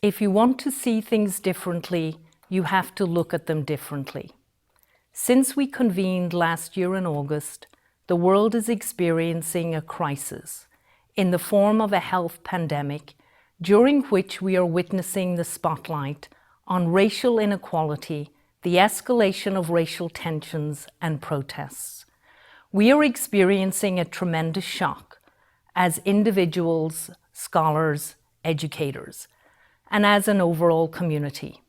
If you want to see things differently, you have to look at them differently. Since we convened last year in August, the world is experiencing a crisis in the form of a health pandemic, during which we are witnessing the spotlight on racial inequality, the escalation of racial tensions and protests. We are experiencing a tremendous shock as individuals, scholars, educators, and as an overall community.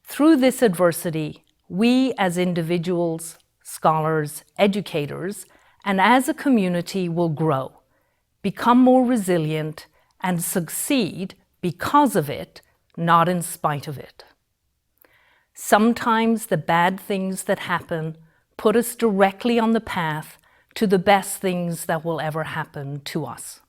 Through this adversity, we as individuals, scholars, educators, and as a community will grow, become more resilient, and succeed because of it, not in spite of it. Sometimes the bad things that happen put us directly on the path to the best things that will ever happen to us.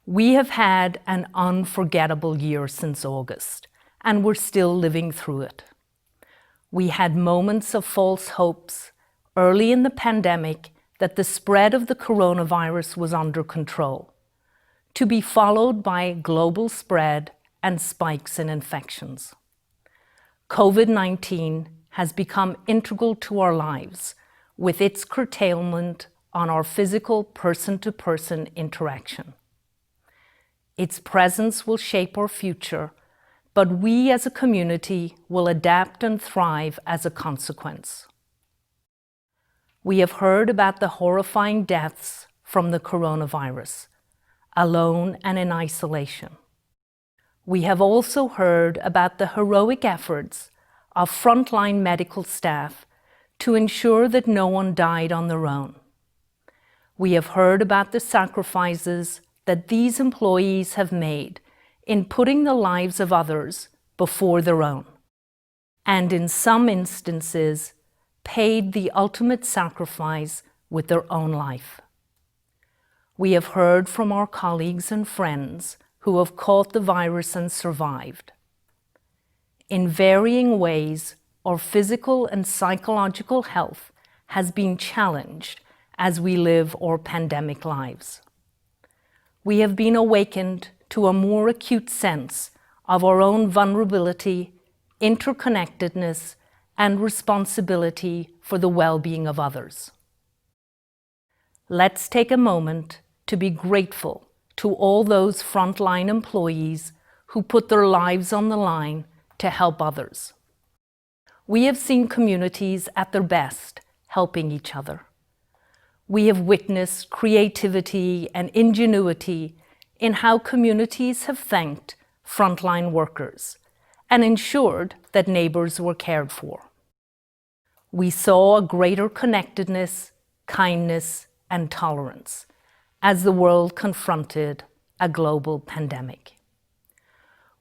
We have had an unforgettable year since August, and we're still living through it. We had moments of false hopes early in the pandemic that the spread of the coronavirus was under control, to be followed by global spread and spikes in infections. COVID-19 has become integral to our lives with its curtailment on our physical person-to-person interaction. Its presence will shape our future, but we as a community will adapt and thrive as a consequence. We have heard about the horrifying deaths from the coronavirus, alone and in isolation. We have also heard about the heroic efforts of frontline medical staff to ensure that no one died on their own. We have heard about the sacrifices that these employees have made in putting the lives of others before their own, and in some instances, paid the ultimate sacrifice with their own life. We have heard from our colleagues and friends who have caught the virus and survived. In varying ways, our physical and psychological health has been challenged as we live our pandemic lives. We have been awakened to a more acute sense of our own vulnerability, interconnectedness, and responsibility for the well-being of others. Let's take a moment to be grateful to all those frontline employees who put their lives on the line to help others. We have seen communities at their best helping each other. We have witnessed creativity and ingenuity in how communities have thanked frontline workers and ensured that neighbors were cared for. We saw a greater connectedness, kindness, and tolerance as the world confronted a global pandemic.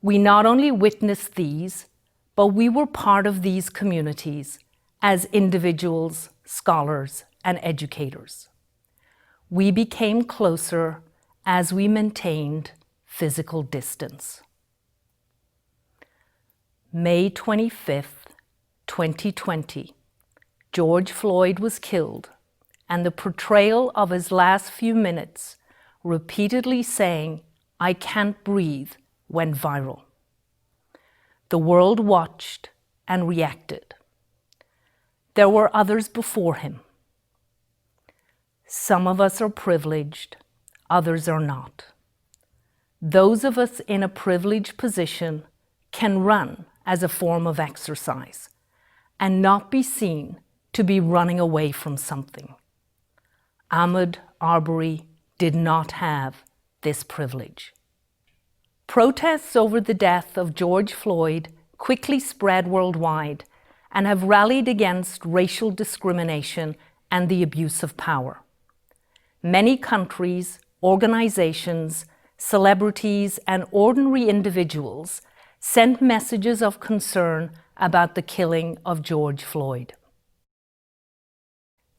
We not only witnessed these, but we were part of these communities as individuals, scholars, and educators. We became closer as we maintained physical distance. May 25th, 2020, George Floyd was killed, and the portrayal of his last few minutes, repeatedly saying, "I can't breathe," went viral. The world watched and reacted. There were others before him. Some of us are privileged, others are not. Those of us in a privileged position can run as a form of exercise and not be seen to be running away from something. Ahmaud Arbery did not have this privilege. Protests over the death of George Floyd quickly spread worldwide and have rallied against racial discrimination and the abuse of power. Many countries, organizations, celebrities, and ordinary individuals sent messages of concern about the killing of George Floyd.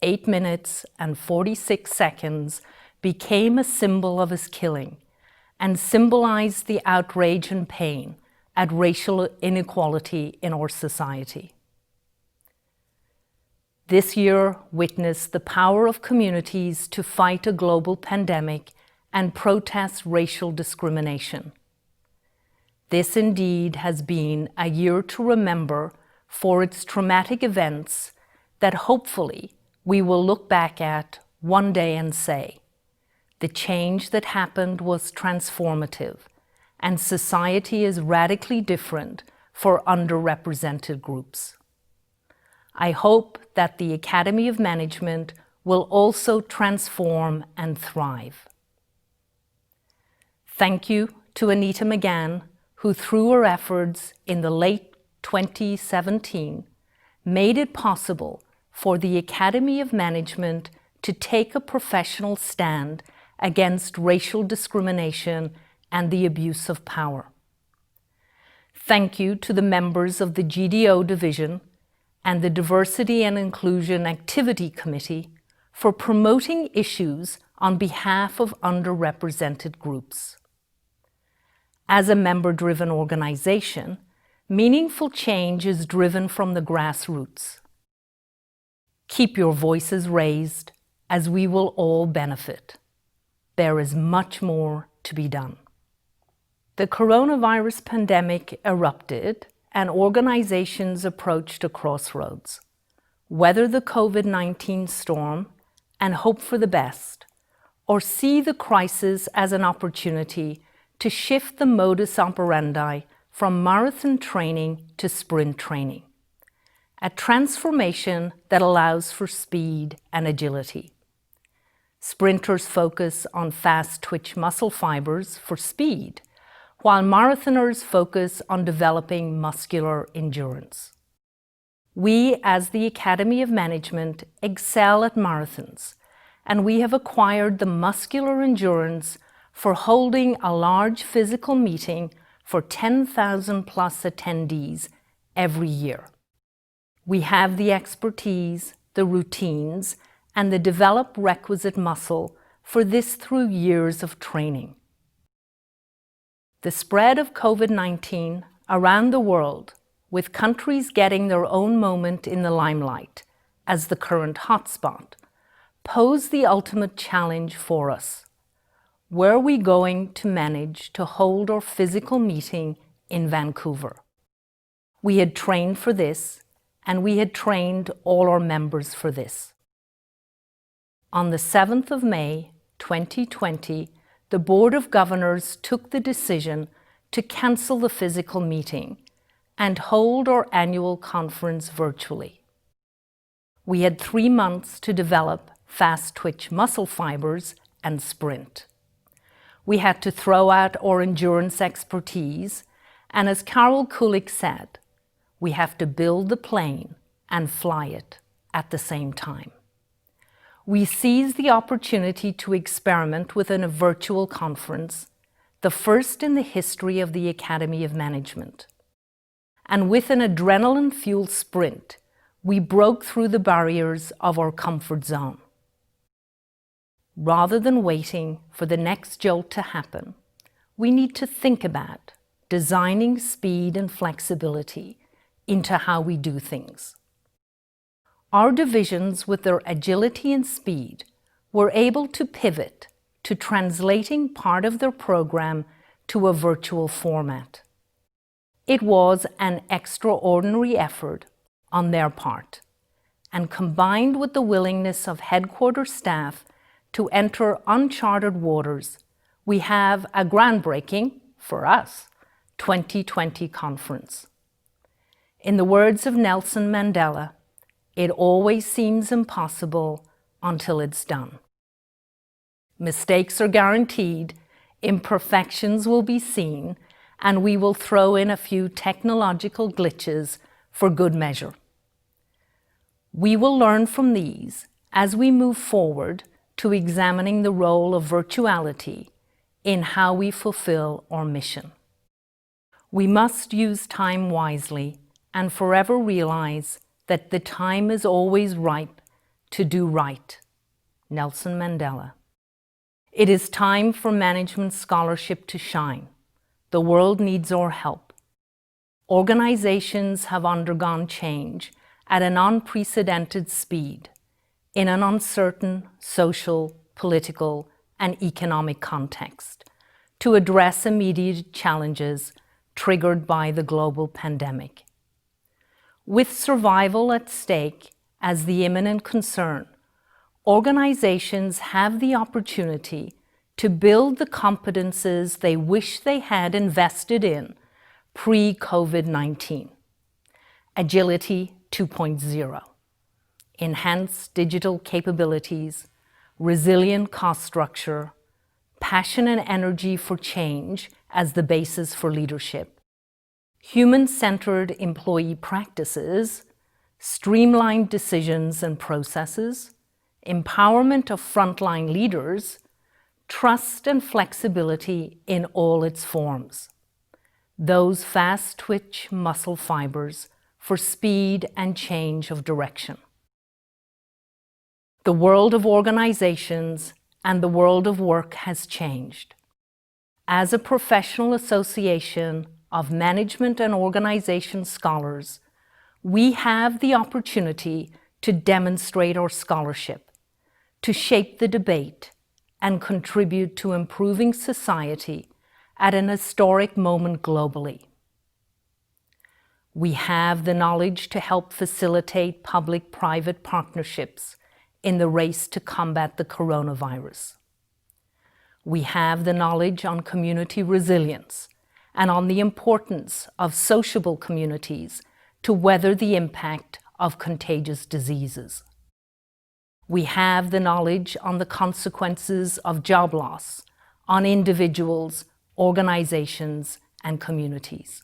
8 minutes and 46 seconds became a symbol of his killing and symbolized the outrage and pain at racial inequality in our society. This year witnessed the power of communities to fight a global pandemic and protest racial discrimination. This indeed has been a year to remember for its traumatic events that hopefully we will look back at one day and say, the change that happened was transformative, and society is radically different for underrepresented groups. I hope that the Academy of Management will also transform and thrive. Thank you to Anita McGann, who through her efforts in the late 2017 made it possible for the Academy of Management to take a professional stand against racial discrimination and the abuse of power. Thank you to the members of the GDO Division and the Diversity and Inclusion Activity Committee for promoting issues on behalf of underrepresented groups. As a member-driven organization, meaningful change is driven from the grassroots. Keep your voices raised, as we will all benefit. There is much more to be done. The coronavirus pandemic erupted and organizations approached a crossroads. Weather the COVID-19 storm and hope for the best, or see the crisis as an opportunity to shift the modus operandi from marathon training to sprint training. A transformation that allows for speed and agility. Sprinters focus on fast-twitch muscle fibers for speed, while marathoners focus on developing muscular endurance. We, as the Academy of Management, excel at marathons, and we have acquired the muscular endurance for holding a large physical meeting for 10,000 plus attendees every year. We have the expertise, the routines, and the developed requisite muscle for this through years of training. The spread of COVID-19 around the world, with countries getting their own moment in the limelight as the current hotspot, pose the ultimate challenge for us. Were we going to manage to hold our physical meeting in Vancouver? We had trained for this, and we had trained all our members for this. On the 7th of May, 2020, the Board of Governors took the decision to cancel the physical meeting and hold our annual conference virtually. We had 3 months to develop fast-twitch muscle fibers and sprint. We had to throw out our endurance expertise, and as Carol Kulik said, we have to build the plane and fly it at the same time. We seized the opportunity to experiment within a virtual conference, the first in the history of the Academy of Management. And with an adrenaline-fueled sprint, we broke through the barriers of our comfort zone. Rather than waiting for the next jolt to happen, we need to think about designing speed and flexibility into how we do things. Our divisions, with their agility and speed, were able to pivot to translating part of their program to a virtual format. It was an extraordinary effort on their part, and combined with the willingness of headquarters staff to enter uncharted waters, we have a groundbreaking, for us, 2020 conference. In the words of Nelson Mandela, it always seems impossible until it's done. Mistakes are guaranteed, imperfections will be seen, and we will throw in a few technological glitches for good measure. We will learn from these as we move forward to examining the role of virtuality in how we fulfill our mission. We must use time wisely and forever realize that the time is always ripe to do right. Nelson Mandela. It is time for management scholarship to shine. The world needs our help. Organizations have undergone change at an unprecedented speed in an uncertain social, political, and economic context to address immediate challenges triggered by the global pandemic. With survival at stake as the imminent concern, organizations have the opportunity to build the competences they wish they had invested in pre-COVID-19. Agility 2.0, enhanced digital capabilities, resilient cost structure, passion and energy for change as the basis for leadership, human-centered employee practices, streamlined decisions and processes, empowerment of frontline leaders, trust and flexibility in all its forms. Those fast-twitch muscle fibers for speed and change of direction. The world of organizations and the world of work has changed. As a professional association of management and organization scholars, we have the opportunity to demonstrate our scholarship, to shape the debate, and contribute to improving society at an historic moment globally. We have the knowledge to help facilitate public-private partnerships in the race to combat the coronavirus. We have the knowledge on community resilience and on the importance of sociable communities to weather the impact of contagious diseases. We have the knowledge on the consequences of job loss on individuals, organizations, and communities.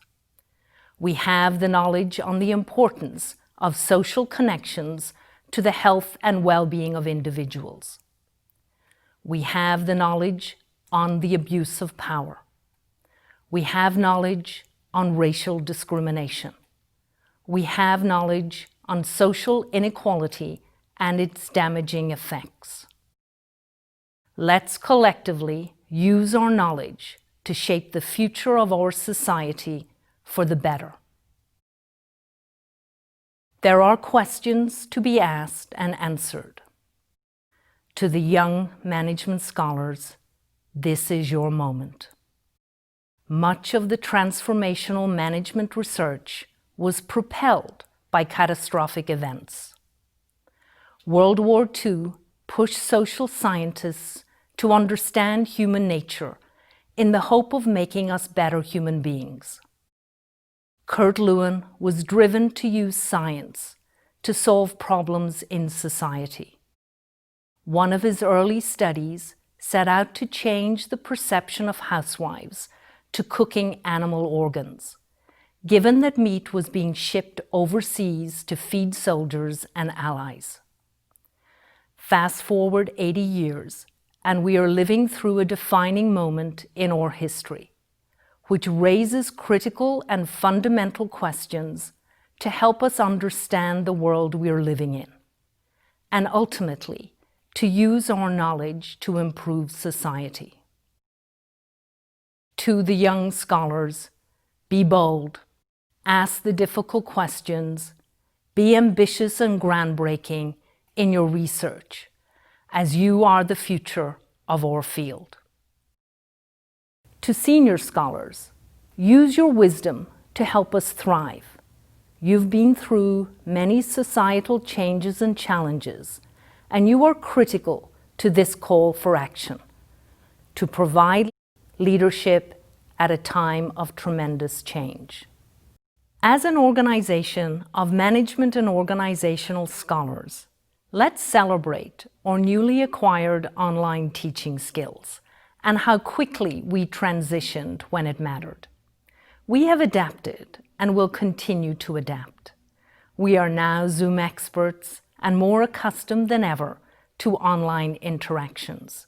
We have the knowledge on the importance of social connections to the health and well-being of individuals. We have the knowledge on the abuse of power. We have knowledge on racial discrimination. We have knowledge on social inequality and its damaging effects. Let's collectively use our knowledge to shape the future of our society for the better. There are questions to be asked and answered. To the young management scholars, this is your moment. Much of the transformational management research was propelled by catastrophic events. World War II pushed social scientists to understand human nature in the hope of making us better human beings. Kurt Lewin was driven to use science to solve problems in society. One of his early studies set out to change the perception of housewives to cooking animal organs, given that meat was being shipped overseas to feed soldiers and allies. Fast forward 80 years, and we are living through a defining moment in our history, which raises critical and fundamental questions to help us understand the world we are living in, and ultimately, to use our knowledge to improve society. To the young scholars, be bold, ask the difficult questions, be ambitious and groundbreaking in your research, as you are the future of our field. To senior scholars, use your wisdom to help us thrive. You've been through many societal changes and challenges, and you are critical to this call for action, to provide leadership at a time of tremendous change. As an organization of management and organizational scholars, let's celebrate our newly acquired online teaching skills and how quickly we transitioned when it mattered. We have adapted and will continue to adapt. We are now Zoom experts and more accustomed than ever to online interactions.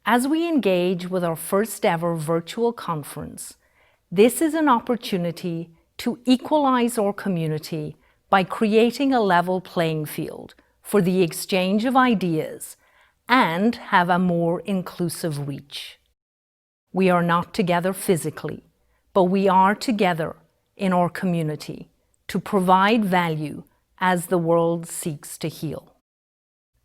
As we engage with our first ever virtual conference, this is an opportunity to equalize our community by creating a level playing field for the exchange of ideas and have a more inclusive reach. We are not together physically, but we are together in our community to provide value as the world seeks to heal.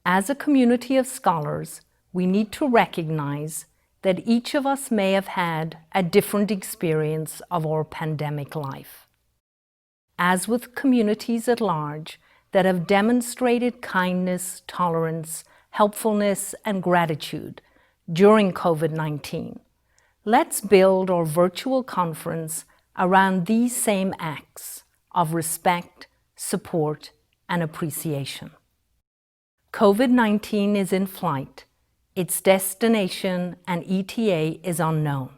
As a community of scholars, we need to recognize that each of us may have had a different experience of our pandemic life. As with communities at large that have demonstrated kindness, tolerance, helpfulness, and gratitude during COVID-19, let's build our virtual conference around these same acts of respect, support, and appreciation. COVID-19 is in flight. Its destination and ETA is unknown.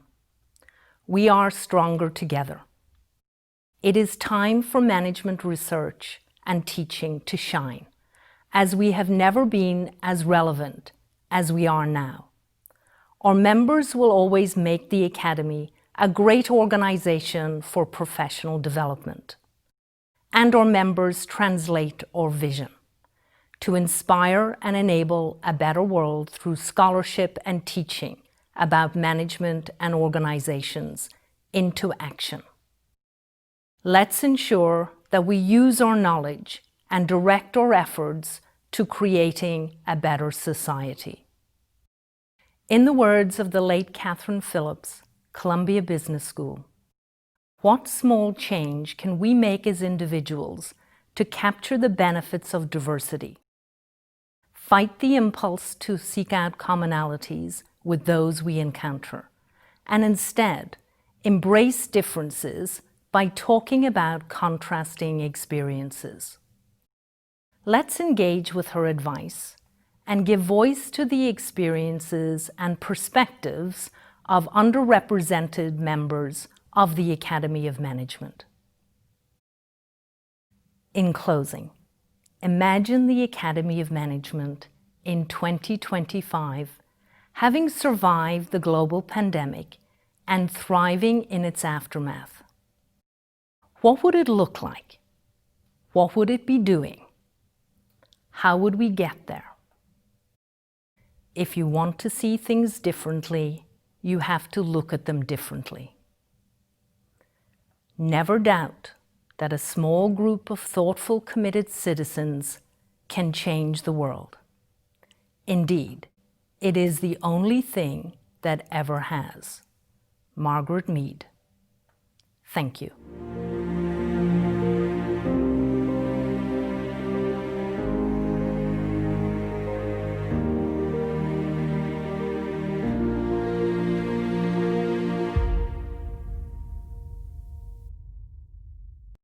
We are stronger together. It is time for management research and teaching to shine, as we have never been as relevant as we are now. Our members will always make the Academy a great organization for professional development. And our members translate our vision to inspire and enable a better world through scholarship and teaching about management and organizations into action. Let's ensure that we use our knowledge and direct our efforts to creating a better society. In the words of the late Catherine Phillips, Columbia Business School, what small change can we make as individuals to capture the benefits of diversity? Fight the impulse to seek out commonalities with those we encounter, and instead embrace differences by talking about contrasting experiences. Let's engage with her advice and give voice to the experiences and perspectives of underrepresented members of the Academy of Management. In closing, imagine the Academy of Management in 2025 having survived the global pandemic and thriving in its aftermath. What would it look like? What would it be doing? How would we get there? If you want to see things differently, you have to look at them differently. Never doubt that a small group of thoughtful, committed citizens can change the world. Indeed, it is the only thing that ever has. Margaret Mead. Thank you.